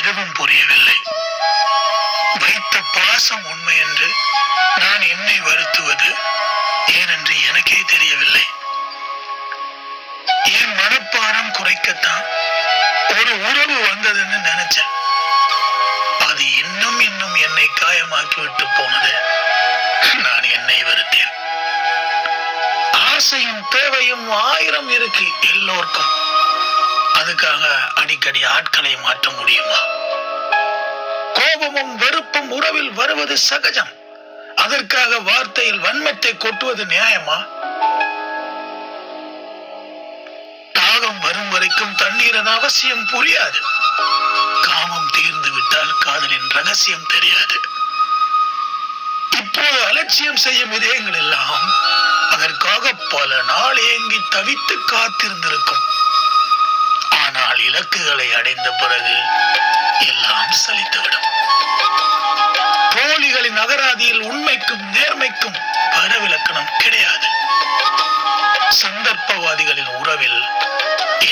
எதுவும் புரியவில்லை. வைத்த பாசம் உண்மை என்று நான் என்னை வருத்துவது ஏனென்று எனக்கே தெரியவில்லை. என் மனப்பாரம் குறைக்கத்தான் ஒரு உறவு வந்ததுன்னு நினைச்சேன். அது இன்னும் இன்னும் என்னை காயமாக்கி விட்டு போனது. நான் என்னை வருத்தேன். ஆசையும் தேவையும் 1000 இருக்கு எல்லோருக்கும். அதுக்காக அடிக்கடி ஆட்களை மாற்ற முடியுமா? கோபமும் வெறுப்பும் உறவில் வருவது சகஜம். அதற்காக வார்த்தையில் வன்மத்தை கொட்டுவது நியாயமா? தாகம் வரும் வரைக்கும் தண்ணீரின் அவசியம் புரியாது. காமம் தீர்ந்து விட்டால் காதலின் ரகசியம் தெரியாது. இப்போது அலட்சியம் செய்யும் இதயங்கள் எல்லாம் அதற்காக பல நாள் ஏங்கி தவித்து காத்திருந்திருக்கும். ஆனால் இலக்குகளை அடைந்த பிறகு எல்லாம் சலித்துவிடும். போலிகளின் அகராதியில் உண்மைக்கும் நேர்மைக்கும் பரவிலக்கணம் கிடையாது. சந்தர்ப்பவாதிகளின் உறவில்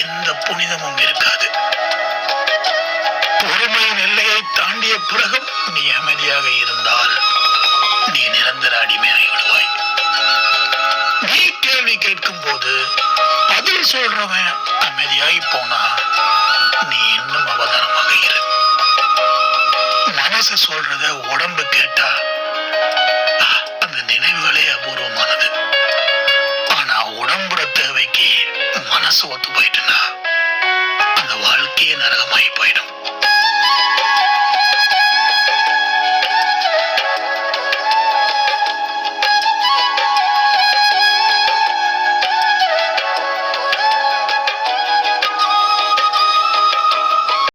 எந்த புனிதமும் இருக்காது. பொறுமையின் எல்லையை தாண்டிய பிறகும் நீ அமைதியாக இருந்தால் நீ நிரந்தர அடிமையாகி விடுவாய். நீ கேள்வி கேட்கும் போது பதில் சொல்றவன் அமைதியாகி போனா நீ இன்னும் அவதானமாக இரு. மனசு சொல்றத உடம்பு கேட்டா அந்த நினைவுகளே அபூர்வமானது. ஆனா உடம்புற தேவைக்கு மனசு ஒத்து போயிட்டுனா அந்த வாழ்க்கையே நரகமாகி போயிடும்.